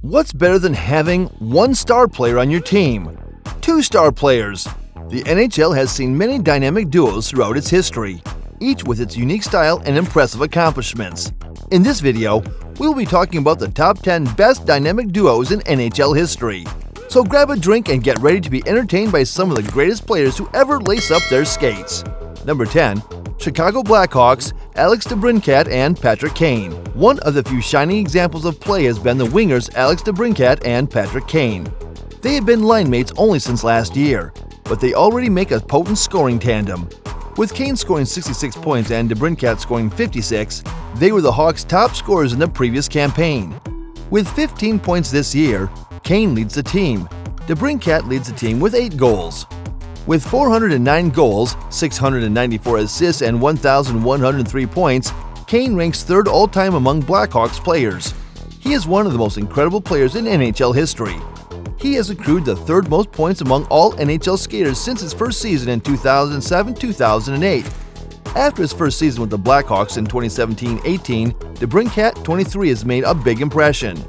What's better than having one star player on your team? Two star players. The NHL has seen many dynamic duos throughout its history, each with its unique style and impressive accomplishments. In this video, we will be talking about the top 10 best dynamic duos in NHL history. So grab a drink and get ready to be entertained by some of the greatest players who ever lace up their skates. Number 10. Chicago Blackhawks, Alex DeBrincat and Patrick Kane. One of the few shining examples of play has been the wingers Alex DeBrincat and Patrick Kane. They have been line mates only since last year, but they already make a potent scoring tandem. With Kane scoring 66 points and DeBrincat scoring 56, they were the Hawks' top scorers in the previous campaign. With 15 points this year, Kane leads the team. DeBrincat leads the team with 8 goals. With 409 goals, 694 assists, and 1,103 points, Kane ranks third all-time among Blackhawks players. He is one of the most incredible players in NHL history. He has accrued the third most points among all NHL skaters since his first season in 2007-2008. After his first season with the Blackhawks in 2017-18, DeBrincat 23 has made a big impression.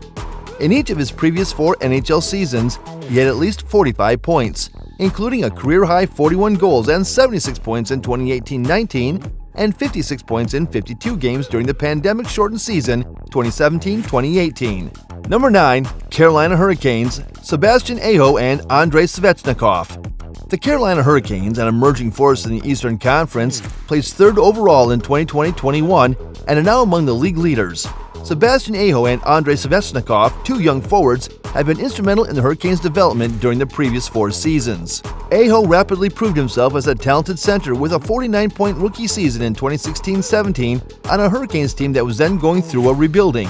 In each of his previous 4 NHL seasons, he had at least 45 points, including a career-high 41 goals and 76 points in 2018-19 and 56 points in 52 games during the pandemic-shortened season 2017-2018. Number 9. Carolina Hurricanes, Sebastian Aho and ANDREI SVECHNIKOV. The Carolina Hurricanes, an emerging force in the Eastern Conference, placed third overall in 2020-21 and are now among the league leaders. Sebastian Aho and ANDREI SVECHNIKOV, two young forwards, have been instrumental in the Hurricanes' development during the previous 4 seasons. Aho rapidly proved himself as a talented center with a 49-point rookie season in 2016-17 on a Hurricanes team that was then going through a rebuilding.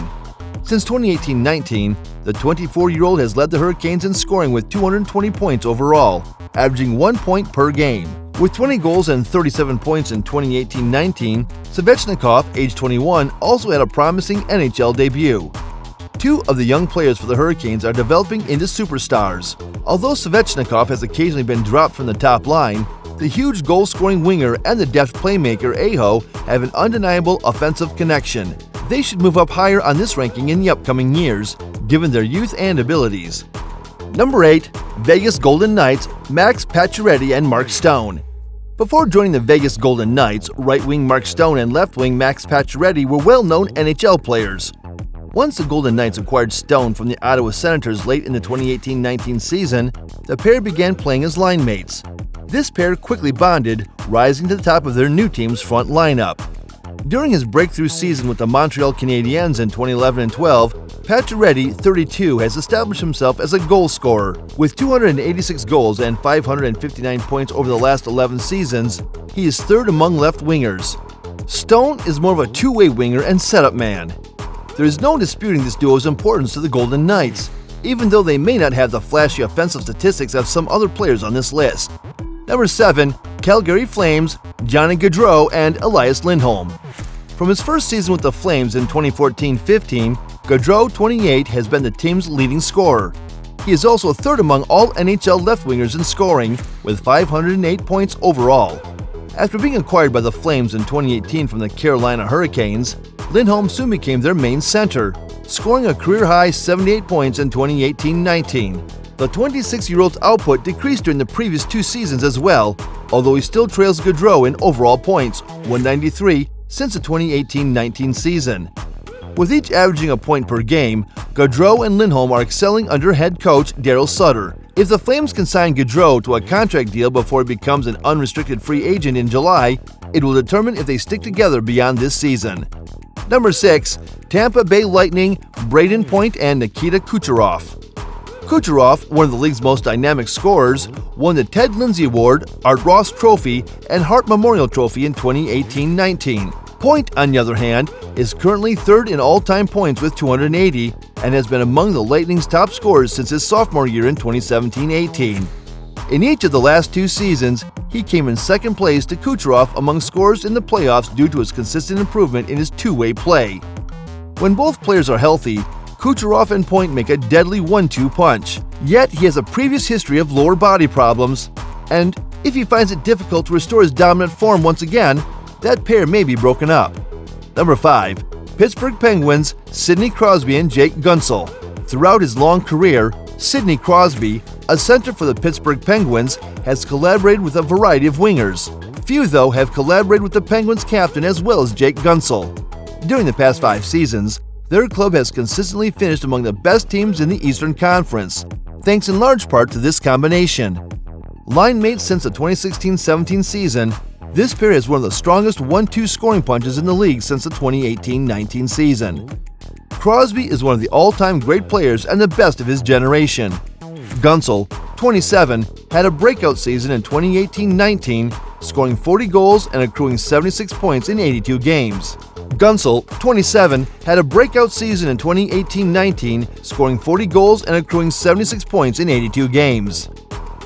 Since 2018-19, the 24-year-old has led the Hurricanes in scoring with 220 points overall, averaging 1 point per game. With 20 goals and 37 points in 2018-19, Svechnikov, age 21, also had a promising NHL debut. 2 of the young players for the Hurricanes are developing into superstars. Although Svechnikov has occasionally been dropped from the top line, the huge goal-scoring winger and the deft playmaker Aho have an undeniable offensive connection. They should move up higher on this ranking in the upcoming years, given their youth and abilities. Number 8. Vegas Golden Knights, Max Pacioretty and Mark Stone. Before joining the Vegas Golden Knights, right-wing Mark Stone and left-wing Max Pacioretty were well-known NHL players. Once the Golden Knights acquired Stone from the Ottawa Senators late in the 2018-19 season, the pair began playing as line mates. This pair quickly bonded, rising to the top of their new team's front lineup. During his breakthrough season with the Montreal Canadiens in 2011 and 12, Pacioretty, 32, has established himself as a goal scorer. With 286 goals and 559 points over the last 11 seasons, he is third among left wingers. Stone is more of a two-way winger and setup man. There is no disputing this duo's importance to the Golden Knights, even though they may not have the flashy offensive statistics of some other players on this list. Number 7. Calgary Flames, Johnny Gaudreau and ELIAS LINDHOLM. From his first season with the Flames in 2014-15, Gaudreau, 28, has been the team's leading scorer. He is also third among all NHL left wingers in scoring, with 508 points overall. After being acquired by the Flames in 2018 from the Carolina Hurricanes, Lindholm soon became their main center, scoring a career-high 78 points in 2018-19. The 26-year-old's output decreased during the previous 2 seasons as well, although he still trails Gaudreau in overall points, 193, since the 2018-19 season. With each averaging a point per game, Gaudreau and Lindholm are excelling under head coach Daryl Sutter. If the Flames can sign Gaudreau to a contract deal before he becomes an unrestricted free agent in July, it will determine if they stick together beyond this season. Number 6. Tampa Bay Lightning, Brayden Point and Nikita Kucherov. Kucherov, one of the league's most dynamic scorers, won the Ted Lindsay Award, Art Ross Trophy, and Hart Memorial Trophy in 2018-19. Point, on the other hand, is currently third in all-time points with 280 and has been among the Lightning's top scorers since his sophomore year in 2017-18. In each of the last 2 seasons, he came in second place to Kucherov among scorers in the playoffs due to his consistent improvement in his two-way play. When both players are healthy, Kucherov and Point make a deadly 1-2 punch. Yet he has a previous history of lower body problems, and if he finds it difficult to restore his dominant form once again, that pair may be broken up. Number 5. Pittsburgh Penguins, Sidney Crosby and Jake Guentzel. Throughout his long career, Sidney Crosby, a center for the Pittsburgh Penguins, has collaborated with a variety of wingers. Few, though, have collaborated with the Penguins captain as well as Jake Guentzel. During the past 5 seasons, their club has consistently finished among the best teams in the Eastern Conference, thanks in large part to this combination. Line mates since the 2016-17 season, this pair has one of the strongest 1-2 scoring punches in the league since the 2018-19 season. Crosby is one of the all-time great players and the best of his generation. Guentzel, 27, had a breakout season in 2018-19, scoring 40 goals and accruing 76 points in 82 games. Guentzel, 27, had a breakout season in 2018-19, scoring 40 goals and accruing 76 points in 82 games.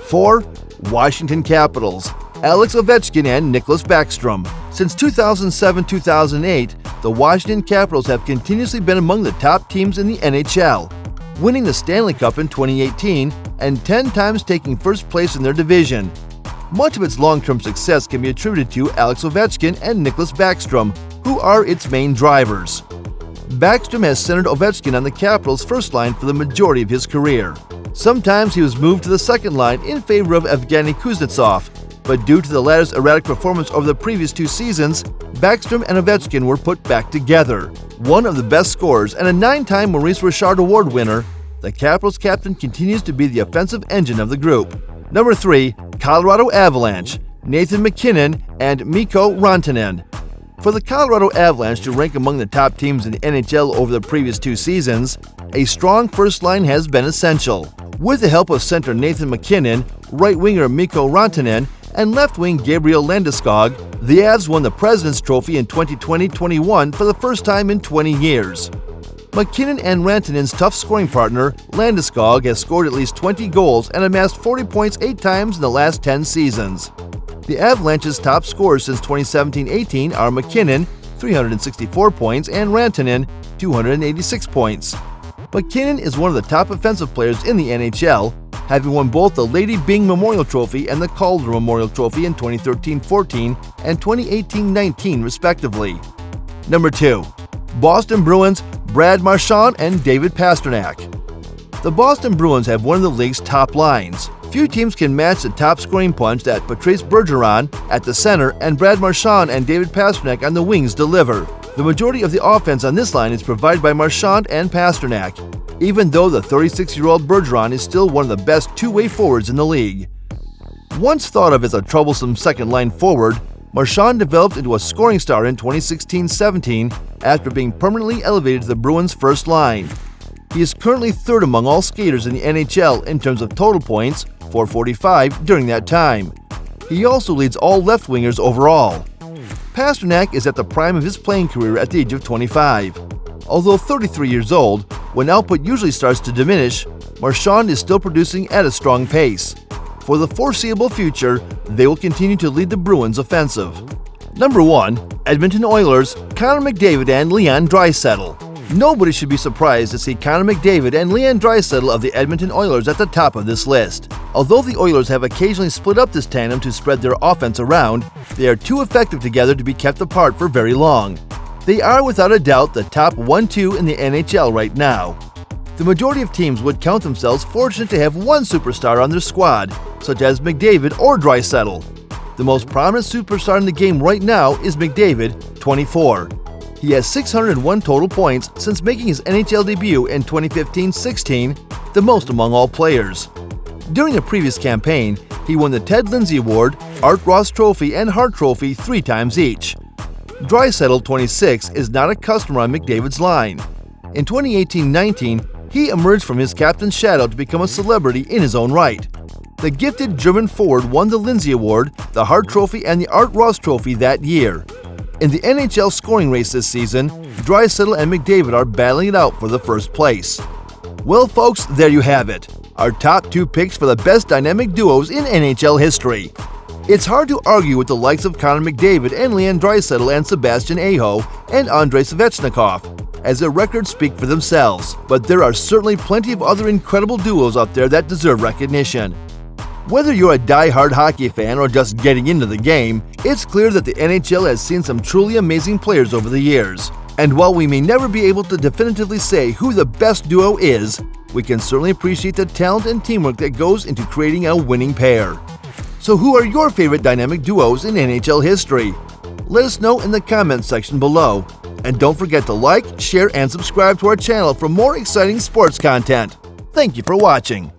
4. Washington Capitals, Alex Ovechkin and Niklas Backstrom. Since 2007-2008, the Washington Capitals have continuously been among the top teams in the NHL, winning the Stanley Cup in 2018 and 10 times taking first place in their division. Much of its long-term success can be attributed to Alex Ovechkin and Niklas Backstrom, who are its main drivers. Backstrom has centered Ovechkin on the Capitals' first line for the majority of his career. Sometimes he was moved to the second line in favor of Evgeny Kuznetsov, but due to the latter's erratic performance over the previous 2 seasons, Backstrom and Ovechkin were put back together. One of the best scorers and a 9-time Maurice Richard Award winner, the Capitals captain continues to be the offensive engine of the group. Number 3, Colorado Avalanche, Nathan MacKinnon and Mikko Rantanen. For the Colorado Avalanche to rank among the top teams in the NHL over the previous 2 seasons, a strong first line has been essential. With the help of center Nathan MacKinnon, right winger Mikko Rantanen, and left wing Gabriel Landeskog, the Avs won the President's Trophy in 2020-21 for the first time in 20 years. MacKinnon and Rantanen's tough scoring partner, Landeskog, has scored at least 20 goals and amassed 40 points 8 times in the last 10 seasons. The Avalanche's top scorers since 2017-18 are MacKinnon, 364 points, and Rantanen, 286 points. MacKinnon is one of the top offensive players in the NHL, having won both the Lady Byng Memorial Trophy and the Calder Memorial Trophy in 2013-14 and 2018-19 respectively. Number 2. Boston Bruins, Brad Marchand and David Pastrnak. The Boston Bruins have one of the league's top lines. Few teams can match the top scoring punch that Patrice Bergeron at the center and Brad Marchand and David Pastrnak on the wings deliver. The majority of the offense on this line is provided by Marchand and Pastrnak, even though the 36-year-old Bergeron is still one of the best two-way forwards in the league. Once thought of as a troublesome second-line forward, Marchand developed into a scoring star in 2016-17 after being permanently elevated to the Bruins' first line. He is currently 3rd among all skaters in the NHL in terms of total points, 445, during that time. He also leads all left wingers overall. Pastrnak is at the prime of his playing career at the age of 25. Although 33 years old, when output usually starts to diminish, Marchand is still producing at a strong pace. For the foreseeable future, they will continue to lead the Bruins' offensive. Number 1. Edmonton Oilers, Connor McDavid and Leon Draisaitl. Nobody should be surprised to see Connor McDavid and Leon Draisaitl of the Edmonton Oilers at the top of this list. Although the Oilers have occasionally split up this tandem to spread their offense around, they are too effective together to be kept apart for very long. They are without a doubt the top 1-2 in the NHL right now. The majority of teams would count themselves fortunate to have one superstar on their squad, such as McDavid or Draisaitl. The most prominent superstar in the game right now is McDavid, 24. He has 601 total points since making his NHL debut in 2015-16, the most among all players. During the previous campaign, he won the Ted Lindsay Award, Art Ross Trophy, and Hart Trophy 3 times each. Draisaitl, 26, is not a customer on McDavid's line. In 2018-19, he emerged from his captain's shadow to become a celebrity in his own right. The gifted German forward won the Lindsay Award, the Hart Trophy, and the Art Ross Trophy that year. In the NHL scoring race this season, Draisaitl and McDavid are battling it out for the first place. Well, folks, there you have it. Our top 2 picks for the best dynamic duos in NHL history. It's hard to argue with the likes of Connor McDavid and Leon Draisaitl and Sebastian Aho and ANDREI SVECHNIKOV, as their records speak for themselves, but there are certainly plenty of other incredible duos out there that deserve recognition. Whether you're a die-hard hockey fan or just getting into the game, it's clear that the NHL has seen some truly amazing players over the years. And while we may never be able to definitively say who the best duo is, we can certainly appreciate the talent and teamwork that goes into creating a winning pair. So who are your favorite dynamic duos in NHL history? Let us know in the comments section below. And don't forget to like, share, and subscribe to our channel for more exciting sports content. Thank you for watching.